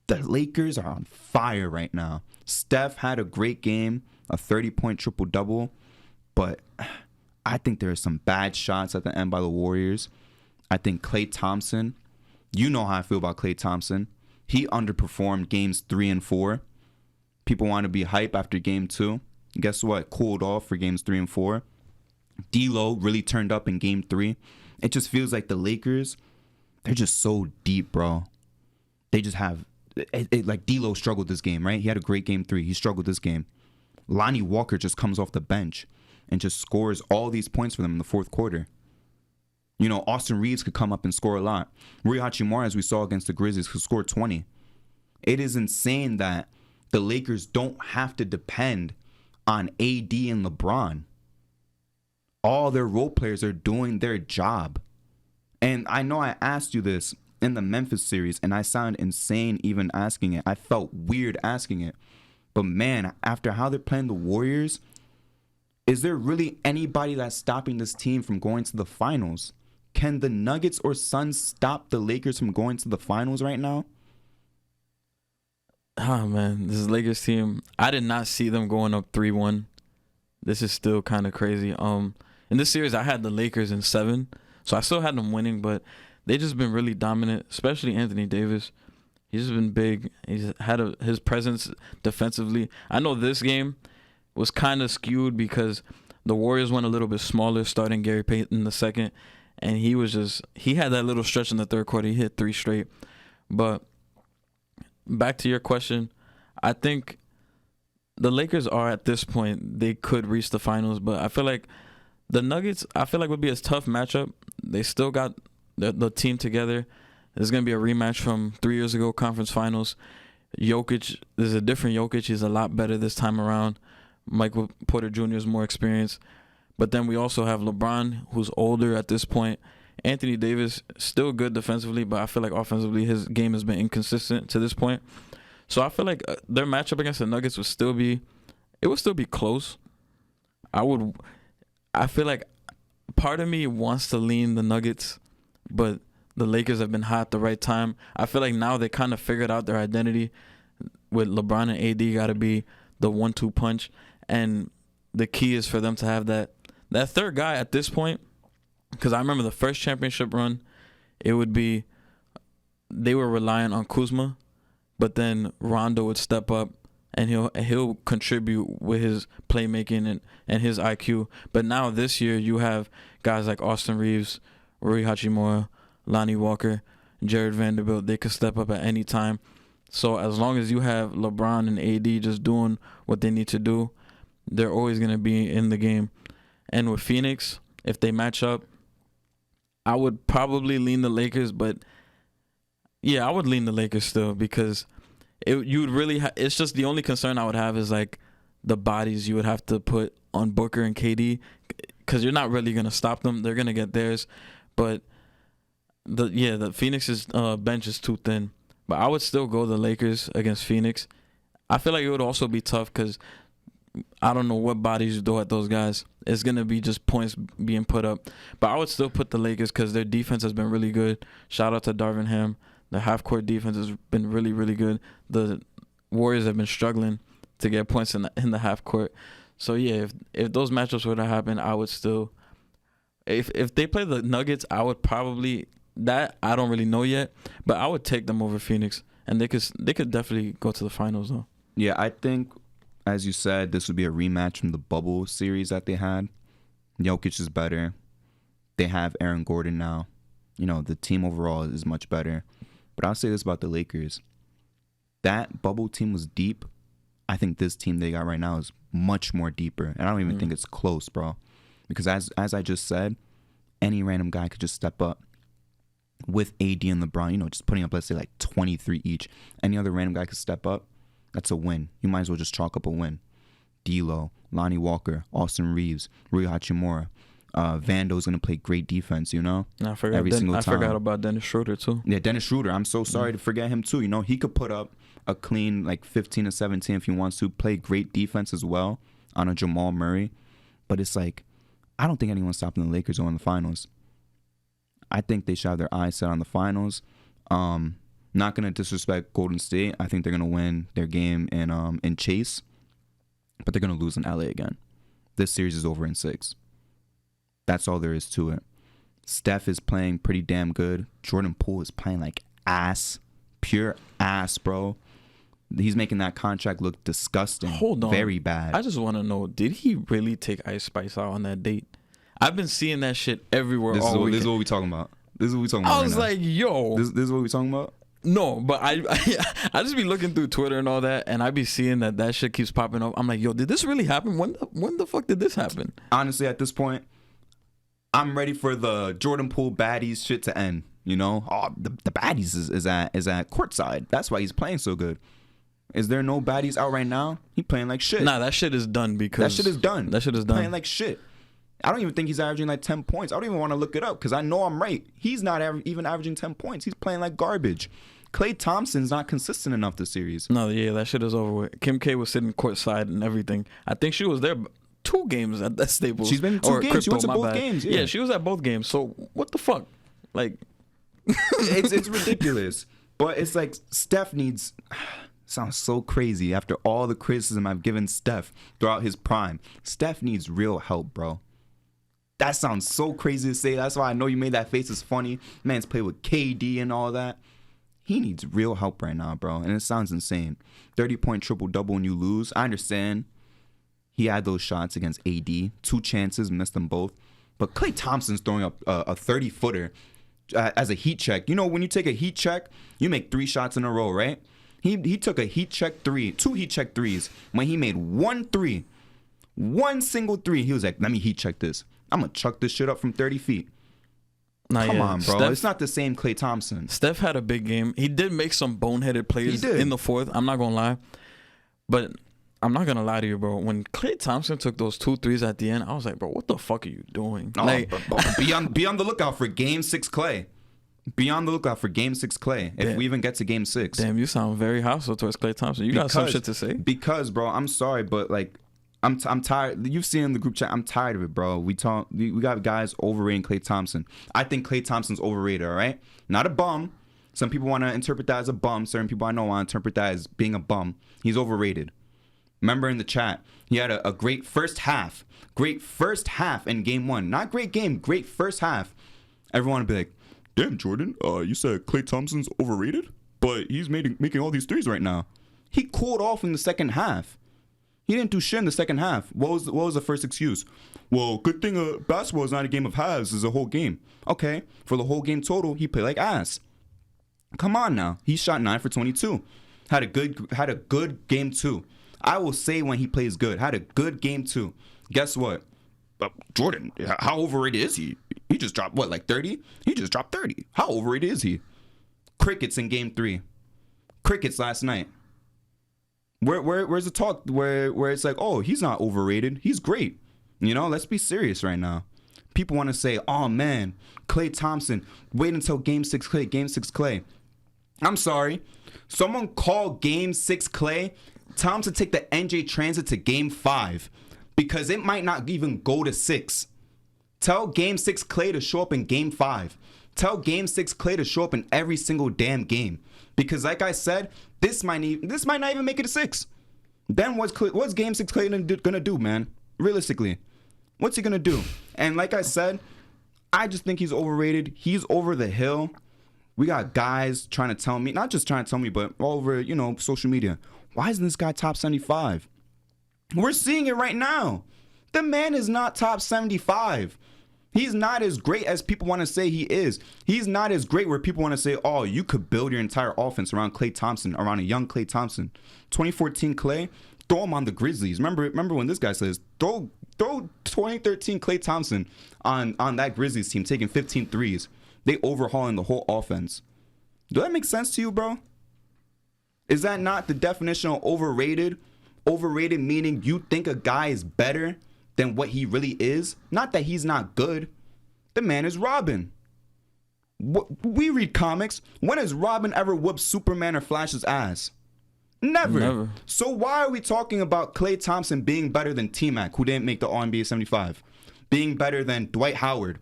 A: the Lakers are on fire right now. Steph had a great game, a 30-point triple-double. But I think there are some bad shots at the end by the Warriors. I think Klay Thompson, you know how I feel about Klay Thompson. He underperformed games 3 and 4. People want to be hype after game 2. Guess what? Cooled off for games 3 and 4. D'Lo really turned up in game 3. It just feels like the Lakers, they're just so deep, bro. They just have, like D'Lo struggled this game, right? He had a great game 3. He struggled this game. Lonnie Walker just comes off the bench and just scores all these points for them in the fourth quarter. Austin Reeves could come up and score a lot. Rui Hachimura, as we saw against the Grizzlies, could score 20. It is insane that the Lakers don't have to depend on AD and LeBron. All their role players are doing their job. And I know I asked you this in the Memphis series, and I sound insane even asking it. I felt weird asking it. But, man, after how they're playing the Warriors, is there really anybody that's stopping this team from going to the finals? Can the Nuggets or Suns stop the Lakers from going to the finals right now?
B: Oh, man, this Lakers team, I did not see them going up 3-1. This is still kind of crazy. In this series, I had the Lakers in 7, so I still had them winning, but they just been really dominant, especially Anthony Davis. He's just been big. He's had his presence defensively. I know this game was kind of skewed because the Warriors went a little bit smaller, starting Gary Payton the second, and he had that little stretch in the third quarter. He hit 3 straight. But back to your question, I think the Lakers are at this point, they could reach the finals, but I feel like the Nuggets, would be a tough matchup. They still got the team together. There's going to be a rematch from 3 years ago, conference finals. Jokic, there's a different Jokic. He's a lot better this time around. Michael Porter Jr. is more experienced. But then we also have LeBron, who's older at this point. Anthony Davis, still good defensively, but I feel like offensively his game has been inconsistent to this point. So I feel like their matchup against the Nuggets would still be close. I feel like part of me wants to lean the Nuggets, but the Lakers have been hot at the right time. I feel like now they kind of figured out their identity with LeBron and AD got to be the 1-2 punch. And the key is for them to have that third guy at this point. Because I remember the first championship run, it would be they were relying on Kuzma, but then Rondo would step up and he'll contribute with his playmaking and his IQ. But now this year you have guys like Austin Reeves, Rui Hachimura, Lonnie Walker, Jared Vanderbilt. They could step up at any time. So as long as you have LeBron and AD just doing what they need to do, they're always going to be in the game. And with Phoenix, if they match up, I would probably lean the Lakers, but yeah, I would lean the Lakers still because you would really. It's just the only concern I would have is like the bodies you would have to put on Booker and KD, because you're not really gonna stop them. They're gonna get theirs, but the Phoenix's bench is too thin. But I would still go the Lakers against Phoenix. I feel like it would also be tough because I don't know what bodies you throw at those guys. It's going to be just points being put up. But I would still put the Lakers because their defense has been really good. Shout out to Darvin Ham. The half-court defense has been really, really good. The Warriors have been struggling to get points in the half-court. So, yeah, if those matchups were to happen, I would still – if they play the Nuggets, I would probably – that I don't really know yet. But I would take them over Phoenix. And they could definitely go to the finals, though.
A: Yeah, I think, as you said, this would be a rematch from the bubble series that they had. Jokic is better. They have Aaron Gordon now. You know, the team overall is much better. But I'll say this about the Lakers. That bubble team was deep. I think this team they got right now is much more deeper. And I don't even think it's close, bro. Because as I just said, any random guy could just step up. With AD and LeBron, you know, just putting up, let's say, like 23 each. Any other random guy could step up. That's a win. You might as well just chalk up a win. D'Lo, Lonnie Walker, Austin Reeves, Rui Hachimura. Vando's going to play great defense, you know?
B: I forgot about Dennis Schroeder, too.
A: Yeah, Dennis Schroeder. I'm so sorry to forget him, too. You know, he could put up a clean, like, 15 to 17 if he wants to. Play great defense as well on a Jamal Murray. But it's like, I don't think anyone's stopping the Lakers going to the finals. I think they should have their eyes set on the finals. Not going to disrespect Golden State. I think they're going to win their game in Chase. But they're going to lose in LA again. This series is over in 6. That's all there is to it. Steph is playing pretty damn good. Jordan Poole is playing like ass. Pure ass, bro. He's making that contract look disgusting.
B: Hold on.
A: Very bad.
B: I just want to know, did he really take Ice Spice out on that date? I've been seeing that shit everywhere.
A: This is what we're talking about.
B: I was like, yo.
A: This is what we're talking about?
B: No, but I just be looking through Twitter and all that, and I be seeing that shit keeps popping up. I'm like, yo, did this really happen? When the fuck did this happen?
A: Honestly, at this point, I'm ready for the Jordan Poole baddies shit to end. You know? Oh, the baddies is at courtside. That's why he's playing so good. Is there no baddies out right now? He playing like shit.
B: Nah, that shit is done because...
A: That shit is done. Playing like shit. I don't even think he's averaging like 10 points. I don't even want to look it up because I know I'm right. He's not even averaging 10 points. He's playing like garbage. Klay Thompson's not consistent enough this series.
B: No, yeah, that shit is over with. Kim K was sitting courtside and everything. I think she was there 2 games at that Staples.
A: She's been in 2 games. She went to both games.
B: Yeah, she was at both games. So what the fuck? Like,
A: it's ridiculous. But it's like Steph needs... Sounds so crazy after all the criticism I've given Steph throughout his prime. Steph needs real help, bro. That sounds so crazy to say. That's why I know you made that face. It's funny. Man's played with KD and all that. He needs real help right now, bro. And it sounds insane. 30-point triple-double and you lose. I understand. He had those shots against AD. 2 chances, missed them both. But Klay Thompson's throwing up a 30-footer as a heat check. You know, when you take a heat check, you make 3 shots in a row, right? He took a heat check 3, 2 heat check 3s. When he made 1 3, 1 single 3, he was like, let me heat check this. I'm going to chuck this shit up from 30 feet. Come on, bro. It's not the same Klay Thompson.
B: Steph had a big game. He did make some boneheaded plays in the 4th. I'm not going to lie. But I'm not going to lie to you, bro. When Klay Thompson took those 2 threes at the end, I was like, bro, what the fuck are you doing?
A: Oh, like, be on the lookout for Game 6 Klay. Be on the lookout for Game 6 Klay. If we even get to Game 6.
B: Damn, you sound very hostile towards Klay Thompson. You got some shit to say?
A: Because, bro, I'm sorry, but like, I'm tired. You've seen in the group chat. I'm tired of it, bro. We got guys overrating Klay Thompson. I think Klay Thompson's overrated. All right, not a bum. Some people want to interpret that as a bum. Certain people I know want to interpret that as being a bum. He's overrated. Remember in the chat, he had a great first half. Great first half in Game 1. Not great game. Great first half. Everyone would be like, damn, Jordan, you said Klay Thompson's overrated, but he's making all these threes right now. He cooled off in the second half. He didn't do shit in the second half. What was the first excuse? Well, good thing basketball is not a game of halves. It's a whole game. Okay, for the whole game total, he played like ass. Come on now. He shot 9 for 22. Had a good game 2. I will say when he plays good. Had a good game 2. Guess what? Jordan, how overrated is he? He just dropped what, like 30? He just dropped 30. How overrated is he? Crickets in game 3. Crickets last night. Where's the talk where it's like, oh, he's not overrated. He's great. You know, let's be serious right now. People want to say, oh man, Klay Thompson, wait until game 6 Klay, game 6 Klay. I'm sorry. Someone call game 6 Klay. Tell him to take the NJ Transit to game 5 because it might not even go to 6. Tell game 6 Klay to show up in game 5. Tell game 6 Klay to show up in every single damn game. Because like I said, this might not even make it to 6. Then what's game 6 Klay gonna do, man? Realistically, what's he gonna do? And like I said, I just think he's overrated. He's over the hill. We got guys trying to tell me, not just trying to tell me, but all over, you know, social media. Why isn't this guy top 75? We're seeing it right now. The man is not top 75. He's not as great as people want to say he is. He's not as great where people want to say, oh, you could build your entire offense around Klay Thompson, around a young Klay Thompson. 2014 Klay, throw him on the Grizzlies. Remember when this guy says, throw 2013 Klay Thompson on that Grizzlies team, taking 15 threes. They overhauling the whole offense. Does that make sense to you, bro? Is that not the definition of overrated? Overrated meaning you think a guy is better than what he really is. Not that he's not good. The man is Robin. We read comics. When has Robin ever whooped Superman or Flash's ass? Never. So why are we talking about Klay Thompson being better than T-Mac, who didn't make the All-NBA 75? Being better than Dwight Howard.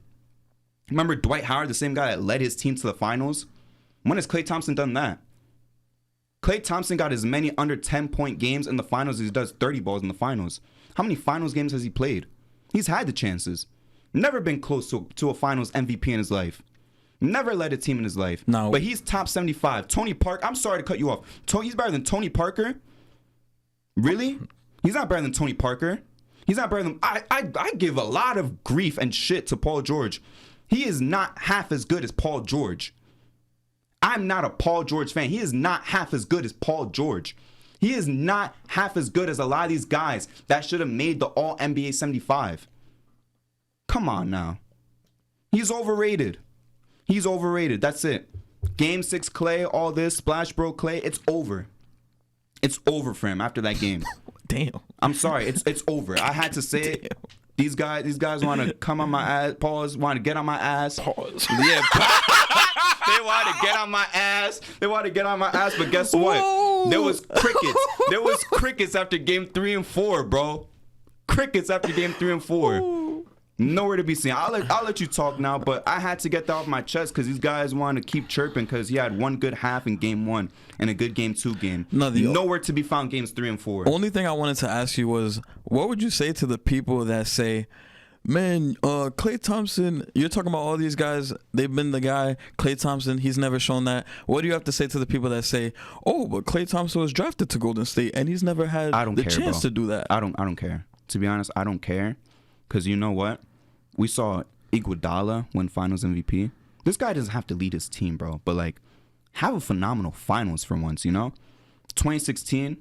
A: Remember Dwight Howard, the same guy that led his team to the finals? When has Klay Thompson done that? Klay Thompson got as many under 10-point games in the finals as he does 30 balls in the finals. How many finals games has he played? He's had the chances. Never been close to a finals MVP in his life. Never led a team in his life. No. But he's top 75. Tony Parker, I'm sorry to cut you off. He's better than Tony Parker? Really? He's not better than Tony Parker. He's not better than... I give a lot of grief and shit to Paul George. He is not half as good as Paul George. I'm not a Paul George fan. He is not half as good as Paul George. He is not half as good as a lot of these guys that should have made the All-NBA 75. Come on now. He's overrated. He's overrated. That's it. Game 6 Klay, all this, Splash Bro Klay, it's over. It's over for him after that game.
B: Damn.
A: I'm sorry. It's over. I had to say it. These guys want to come on my ass. Pause. Want to get on my ass.
B: Pause.
A: Yeah. They want to get on my ass. But guess what? Whoa. There was crickets after game 3 and 4, bro. Crickets after game 3 and 4. Whoa. Nowhere to be seen. I'll let you talk now, but I had to get that off my chest because these guys want to keep chirping because he had one good half in game 1 and a good game 2 game. Nowhere to be found games 3 and 4.
B: Only thing I wanted to ask you was, what would you say to the people that say, man, Klay Thompson, you're talking about all these guys, they've been the guy. Klay Thompson, he's never shown that. What do you have to say to the people that say, oh, but Klay Thompson was drafted to Golden State and he's never had the chance to do that?
A: I don't care. To be honest, I don't care because you know what? We saw Iguodala win Finals MVP. This guy doesn't have to lead his team, bro. But, like, have a phenomenal Finals for once, you know? 2016,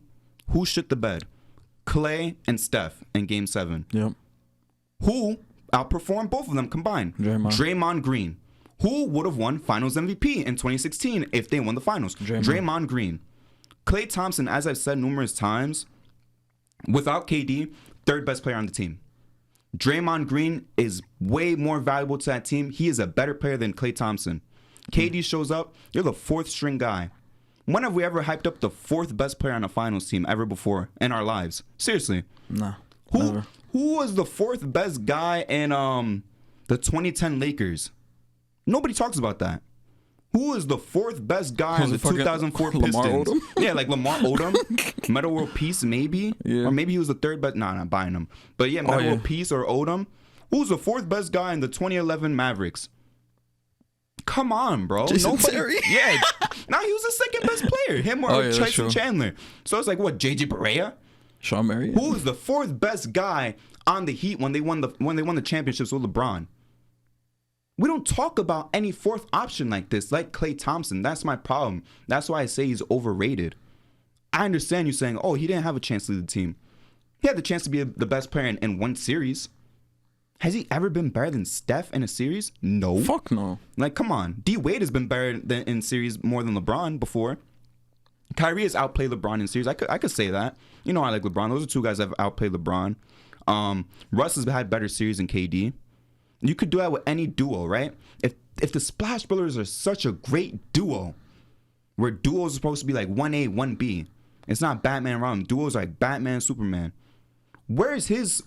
A: who shit the bed? Klay and Steph in Game 7.
B: Yep.
A: Who outperformed both of them combined? Draymond Green. Who would have won Finals MVP in 2016 if they won the Finals? Draymond Green. Klay Thompson, as I've said numerous times, without KD, third best player on the team. Draymond Green is way more valuable to that team. He is a better player than Klay Thompson. KD shows up, you're the 4th string guy. When have we ever hyped up the 4th best player on a finals team ever before in our lives? Seriously.
B: No. Never.
A: Who was the 4th best guy in the 2010 Lakers? Nobody talks about that. Who is the 4th best guy in the 2004 Pistons?
B: Lamar Odom?
A: Yeah, like Lamar Odom. Metta World Peace, maybe. Yeah. Or maybe he was the 3rd best. Nah, not buying him. But yeah, Metta World Peace or Odom. Who's the 4th best guy in the 2011 Mavericks? Come on, bro.
B: Jason Terry?
A: Yeah. Now he was the 2nd best player. Him or Tyson Chandler. So it's like, what, JJ Barea?
B: Sean Marion?
A: Who is the 4th best guy on the Heat when they won the championships with LeBron? We don't talk about any 4th option like this, like Klay Thompson. That's my problem. That's why I say he's overrated. I understand you saying, oh, he didn't have a chance to lead the team. He had the chance to be the best player in one series. Has he ever been better than Steph in a series? No.
B: Fuck no.
A: Like, come on. D Wade has been better in series more than LeBron before. Kyrie has outplayed LeBron in series. I could say that. You know, I like LeBron. Those are two guys that have outplayed LeBron. Russ has had better series than KD. You could do that with any duo, right? If the Splash Brothers are such a great duo, where duos are supposed to be like 1A, 1B. It's not Batman and Robin. Duos are like Batman, Superman. Where's his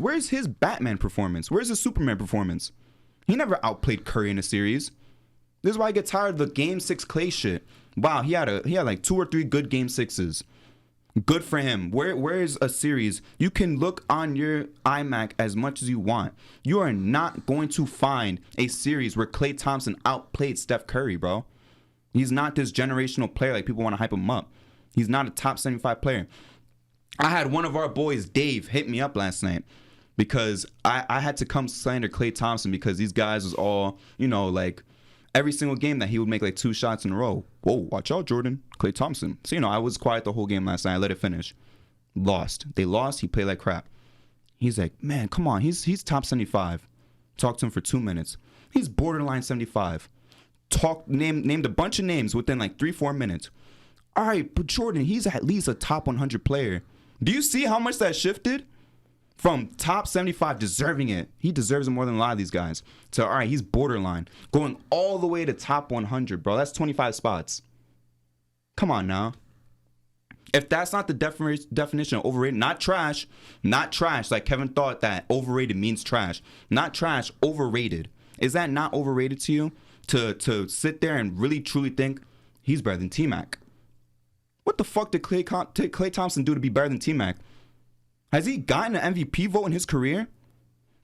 A: Batman performance? Where's his Superman performance? He never outplayed Curry in a series. This is why I get tired of the Game 6 Klay shit. Wow, he had like 2 or 3 good Game 6s. Good for him. Where is a series? You can look on your iMac as much as you want. You are not going to find a series where Klay Thompson outplayed Steph Curry, bro. He's not this generational player like people want to hype him up. He's not a top 75 player. I had one of our boys, Dave, hit me up last night because I had to come slander Klay Thompson because these guys was all, you know, like every single game that he would make like 2 shots in a row. Whoa, watch out, Jordan. Klay Thompson. So, you know, I was quiet the whole game last night. I let it finish. Lost. They lost. He played like crap. He's like, man, come on. He's top 75. Talked to him for 2 minutes. He's borderline 75. Named a bunch of names within like 3-4 minutes. All right, but Jordan, he's at least a top 100 player. Do you see how much that shifted? From top 75, deserving it. He deserves it more than a lot of these guys. So, all right, he's borderline. Going all the way to top 100, bro. That's 25 spots. Come on now. If that's not the definition of overrated, not trash, like Kevin thought that overrated means trash. Not trash, overrated. Is that not overrated to you? To sit there and really truly think he's better than T-Mac? What the fuck did Klay Thompson do to be better than T-Mac? Has he gotten an MVP vote in his career?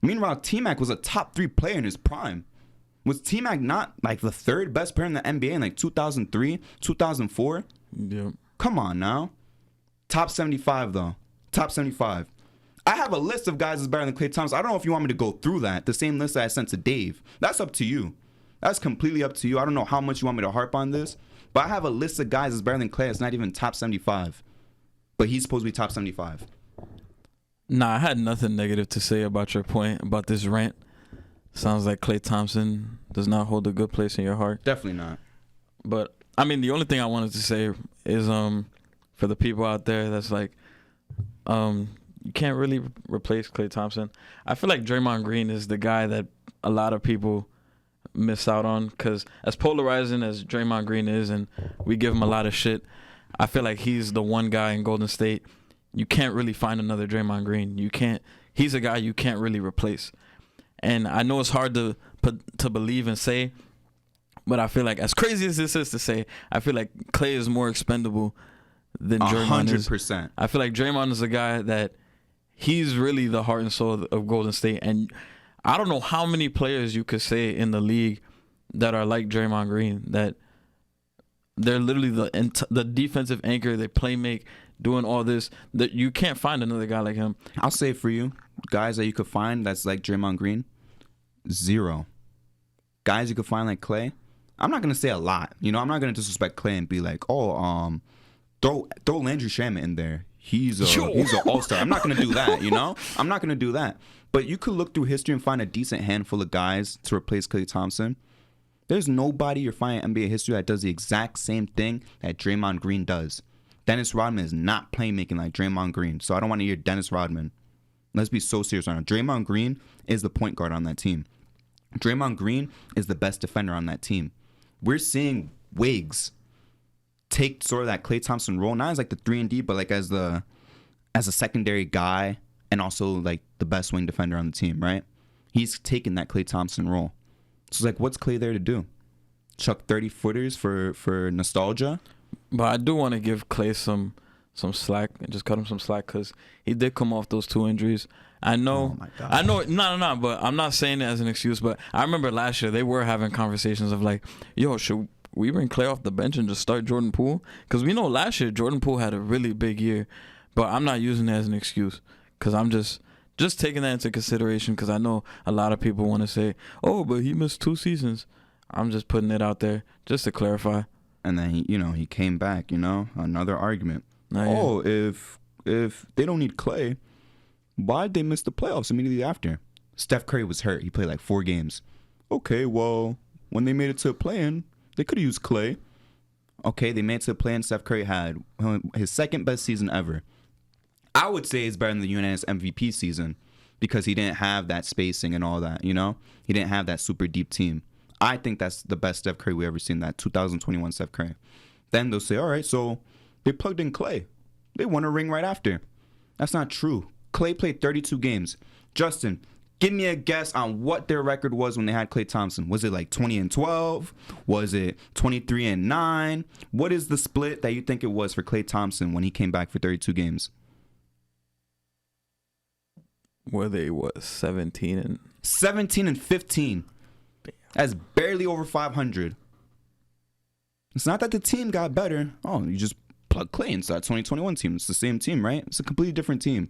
A: Meanwhile, T-Mac was a top 3 player in his prime. Was T-Mac not like the 3rd best player in the NBA in like 2003, 2004?
B: Yeah.
A: Come on now. Top 75 though. Top 75. I have a list of guys that's better than Klay Thompson. I don't know if you want me to go through that. The same list that I sent to Dave. That's up to you. That's completely up to you. I don't know how much you want me to harp on this. But I have a list of guys that's better than Klay. It's not even top 75. But he's supposed to be top 75.
B: Nah, I had nothing negative to say about your point about this rant. Sounds like Klay Thompson does not hold a good place in your heart.
A: Definitely not.
B: But I mean, the only thing I wanted to say is for the people out there that's like you can't really replace Klay Thompson. I feel like Draymond Green is the guy that a lot of people miss out on, because as polarizing as Draymond Green is and we give him a lot of shit, I feel like he's the one guy in Golden State you can't really find another Draymond Green. He's a guy you can't really replace. And I know it's hard to believe and say, but I feel like, as crazy as this is to say, I feel like Klay is more expendable than Draymond is.
A: 100%.
B: I feel like Draymond is a guy that he's really the heart and soul of Golden State. And I don't know how many players you could say in the league that are like Draymond Green, that they're literally the defensive anchor. They play make, doing all this. That you can't find another guy like him.
A: I'll say it for you, guys that you could find that's like Draymond Green, 0. Guys you could find like Klay. I'm not gonna say a lot. I'm not gonna disrespect Klay and be like, throw Landry Shamet in there. He's an all-star. I'm not gonna do that. I'm not gonna do that. But you could look through history and find a decent handful of guys to replace Klay Thompson. There's nobody you're finding in NBA history that does the exact same thing that Draymond Green does. Dennis Rodman is not playmaking like Draymond Green, so I don't want to hear Dennis Rodman. Let's be so serious right now. Draymond Green is the point guard on that team. Draymond Green is the best defender on that team. We're seeing Wiggs take sort of that Klay Thompson role, not as like the 3-and-D, but like as a secondary guy and also like the best wing defender on the team, right? He's taken that Klay Thompson role. So it's like, what's Klay there to do? Chuck 30-footers for nostalgia?
B: But I do want to give Klay some slack and just cut him some slack, because he did come off those 2 injuries. I know. Oh my God. I know. No. But I'm not saying it as an excuse. But I remember last year they were having conversations of like, yo, should we bring Klay off the bench and just start Jordan Poole? Because we know last year Jordan Poole had a really big year. But I'm not using it as an excuse, because I'm just taking that into consideration, because I know a lot of people want to say, oh, but he missed 2 seasons. I'm just putting it out there just to clarify.
A: And then he came back, another argument.
B: Yeah.
A: If they don't need Klay, why'd they miss the playoffs immediately after? Steph Curry was hurt. He played like 4 games. Okay, well, when they made it to a play-in, they could have used Klay. Okay, they made it to a play-in. Steph Curry had his second best season ever. I would say it's better than the unanimous MVP season because he didn't have that spacing and all that, you know? He didn't have that super deep team. I think that's the best Steph Curry we ever seen, that 2021 Steph Curry. Then they'll say, all right, so they plugged in Klay. They won a ring right after. That's not true. Klay played 32 games. Justin, give me a guess on what their record was when they had Klay Thompson. Was it like 20-12? Was it 23-9? What is the split that you think it was for Klay Thompson when he came back for 32 games?
B: Were they 17
A: and 15? That's barely over 500. It's not that the team got better. Oh, you just plug Klay into that 2021 team. It's the same team, right? It's a completely different team.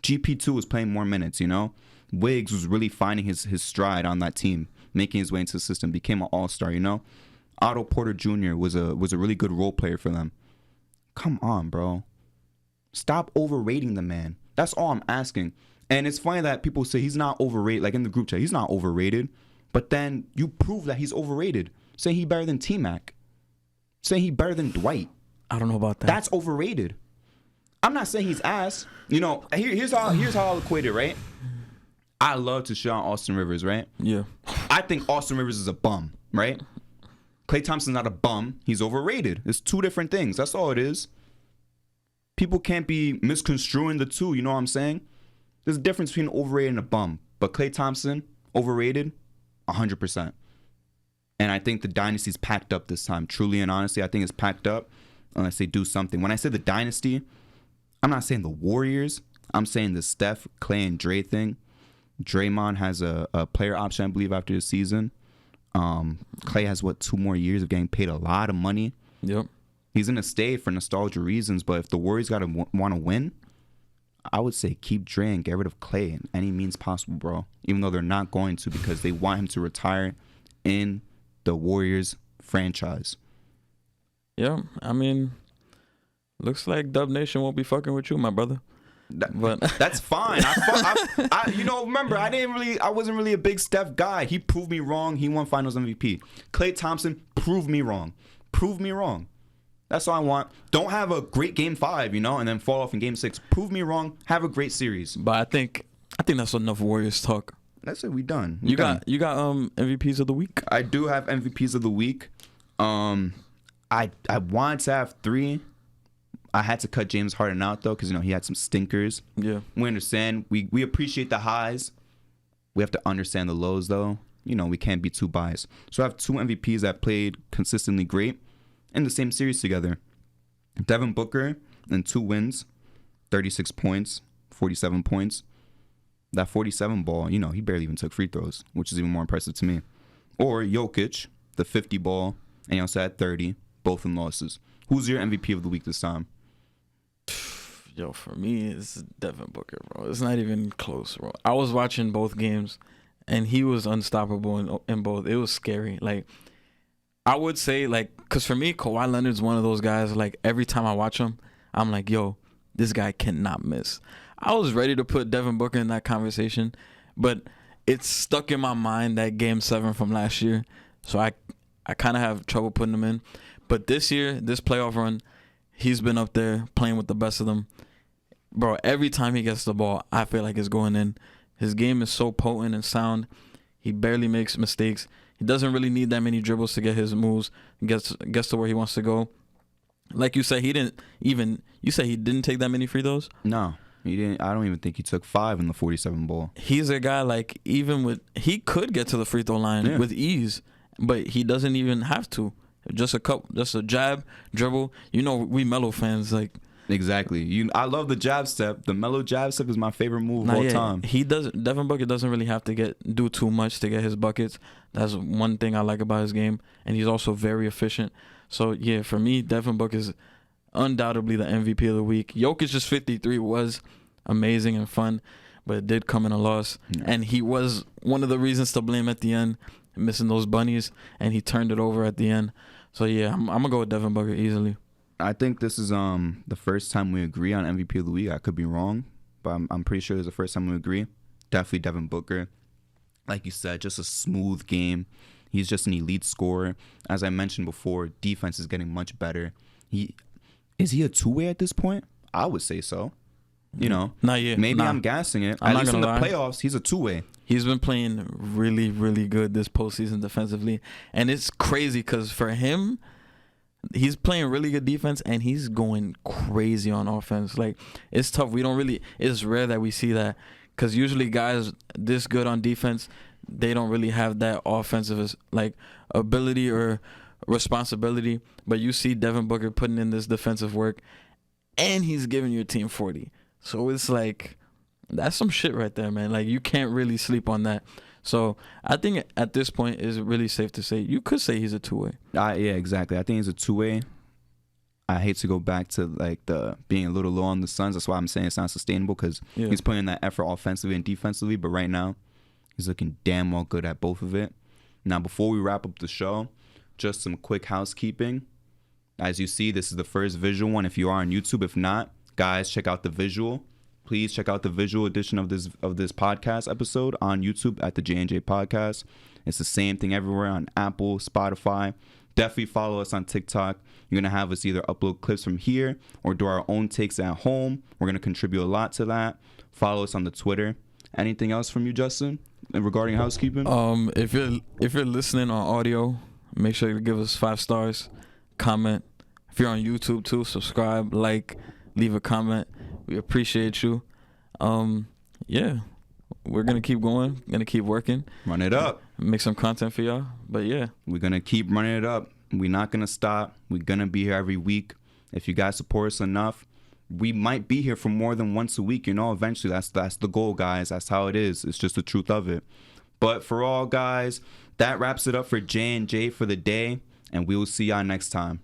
A: GP2 was playing more minutes, you know? Wiggs was really finding his stride on that team, making his way into the system, became an all-star, you know? Otto Porter Jr. was a really good role player for them. Come on, bro. Stop overrating the man. That's all I'm asking. And it's funny that people say he's not overrated, like in the group chat, he's not overrated. But then you prove that he's overrated. Say he better than T-Mac. Say he better than Dwight.
B: I don't know about that.
A: That's overrated. I'm not saying he's ass. You know, here's how I'll equate it, right? I love to shit on Austin Rivers, right?
B: Yeah.
A: I think Austin Rivers is a bum, right? Klay Thompson's not a bum. He's overrated. It's 2 different things. That's all it is. People can't be misconstruing the 2, you know what I'm saying? There's a difference between overrated and a bum. But Klay Thompson, overrated, 100%. And I think the dynasty's packed up this time. Truly and honestly, I think it's packed up unless they do something. When I say the dynasty, I'm not saying the Warriors. I'm saying the Steph, Klay, and Dre thing. Draymond has a player option, I believe, after the season. Klay has, 2 more years of getting paid a lot of money.
B: Yep.
A: He's going to stay for nostalgia reasons, but if the Warriors got to want to win, I would say keep Dre and get rid of Klay in any means possible, bro. Even though they're not going to because they want him to retire in the Warriors franchise.
B: Yeah, I mean, looks like Dub Nation won't be fucking with you, my brother. But
A: that's fine. Remember, I wasn't really a big Steph guy. He proved me wrong. He won Finals MVP. Klay Thompson proved me wrong. Prove me wrong. That's all I want. Don't have a great game 5, and then fall off in game 6. Prove me wrong. Have a great series.
B: But I think that's enough Warriors talk.
A: That's it. We done.
B: You got MVPs of the week?
A: I do have MVPs of the week. I wanted to have 3. I had to cut James Harden out though because he had some stinkers.
B: Yeah.
A: We understand. We appreciate the highs. We have to understand the lows though. We can't be too biased. So I have 2 MVPs that played consistently great in the same series together. Devin Booker in 2 wins, 36 points, 47 points. That 47 ball, he barely even took free throws, which is even more impressive to me. Or Jokic, the 50 ball, and he also had 30, both in losses. Who's your MVP of the week this time?
B: Yo, for me, it's Devin Booker, bro. It's not even close, bro. I was watching both games, and he was unstoppable in both. It was scary. Like, I would say, because for me, Kawhi Leonard's one of those guys, every time I watch him, I'm like, yo, this guy cannot miss. I was ready to put Devin Booker in that conversation, but it's stuck in my mind that Game 7 from last year, so I kind of have trouble putting him in. But this year, this playoff run, he's been up there playing with the best of them. Bro, every time he gets the ball, I feel like it's going in. His game is so potent and sound. He barely makes mistakes. He doesn't really need that many dribbles to get his moves. Gets to where he wants to go. Like you said, you said he didn't take that many free throws?
A: No, he didn't. I don't even think he took 5 in the 47 ball.
B: He's a guy he could get to the free throw line with ease, but he doesn't even have to. Just a jab, dribble. We Melo fans
A: Exactly. I love the jab step. The Melo jab step is my favorite move of all time.
B: Devin Booker doesn't really have to do too much to get his buckets. That's one thing I like about his game, and he's also very efficient. So yeah, for me, Devin Booker is undoubtedly the MVP of the week. Jokic's 53 was amazing and fun, but it did come in a loss, and he was one of the reasons to blame at the end, missing those bunnies, and he turned it over at the end. So yeah, I'm gonna go with Devin Booker easily.
A: I think this is the first time we agree on MVP of the week. I could be wrong, but I'm pretty sure it's the first time we agree. definitely Devin Booker. Like you said, just a smooth game. He's just an elite scorer. As I mentioned before, defense is getting much better. Is he a two-way at this point? I would say so. You know,
B: not yet.
A: Maybe I'm gassing it. At least in the playoffs, he's a two-way.
B: He's been playing really, really good this postseason defensively, and it's crazy because for him, he's playing really good defense and he's going crazy on offense. Like, it's tough. It's rare that we see that because usually guys this good on defense, they don't really have that offensive like ability or responsibility. But you see Devin Booker putting in this defensive work, and he's giving your team 40. So it's like, that's some shit right there, man. Like, you can't really sleep on that. So I think at this point it's really safe to say you could say he's a two-way.
A: Yeah, exactly. I think he's a two-way. I hate to go back to like the being a little low on the Suns. That's why I'm saying it's not sustainable because he's putting that effort offensively and defensively. But right now, he's looking damn well good at both of it. Now, before we wrap up the show, just some quick housekeeping. As you see, this is the first visual one. If you are on YouTube, if not, guys, check out the visual. Please check out the visual edition of this podcast episode on YouTube at the J&J Podcast. It's the same thing everywhere on Apple, Spotify. Definitely follow us on TikTok. You're going to have us either upload clips from here or do our own takes at home. We're going to contribute a lot to that. Follow us on the Twitter. Anything else from you, Justin, regarding housekeeping?
B: If you're listening on audio, make sure you give us 5 stars, comment. If you're on YouTube too, subscribe, like, leave a comment. We appreciate you. Yeah, we're gonna keep going, gonna keep working,
A: run it up,
B: make some content for y'all. But yeah,
A: we're gonna keep running it up. We're not gonna stop. We're gonna be here every week. If you guys support us enough, we might be here for more than once a week. You know, eventually that's the goal, guys. That's how it is. It's just the truth of it. But for all guys, that wraps it up for J&J for the day, and we will see y'all next time.